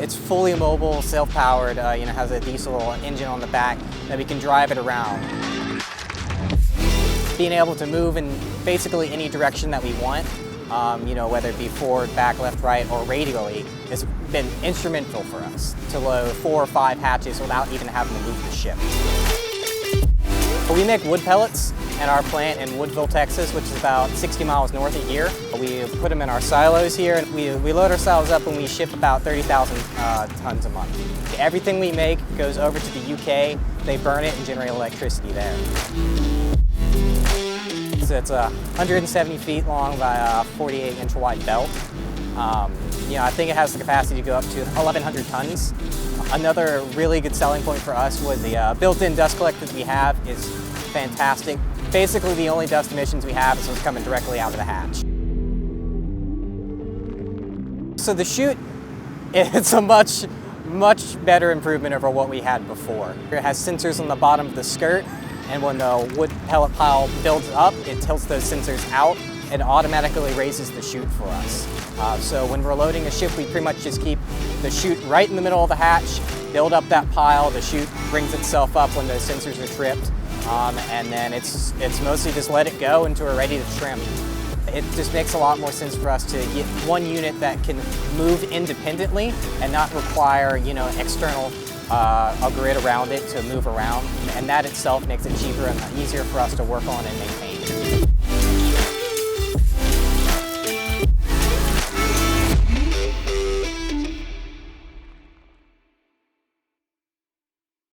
It's fully mobile, self-powered, has a diesel engine on the back that we can drive it around. Being able to move in basically any direction that we want, whether it be forward, back, left, right, or radially, has been instrumental for us to load 4 or 5 hatches without even having to move the ship. We make wood pellets at our plant in Woodville, Texas, which is about 60 miles north of here. We put them in our silos here, and we load our silos up and we ship about 30,000 tons a month. Everything we make goes over to the UK. They burn it and generate electricity there. So it's a 170 feet long by a 48-inch wide belt. I think it has the capacity to go up to 1,100 tons. Another really good selling point for us was the built-in dust collector that we have is fantastic. Basically, the only dust emissions we have is what's coming directly out of the hatch. So the chute, it's a much better improvement over what we had before. It has sensors on the bottom of the skirt, and when the wood pellet pile builds up, it tilts those sensors out and automatically raises the chute for us. So when we're loading a ship, we pretty much just keep the chute right in the middle of the hatch, build up that pile, the chute brings itself up when those sensors are tripped, and then it's mostly just let it go until we're ready to trim. It just makes a lot more sense for us to get one unit that can move independently and not require, external a grid around it to move around, and that itself makes it cheaper and easier for us to work on and maintain.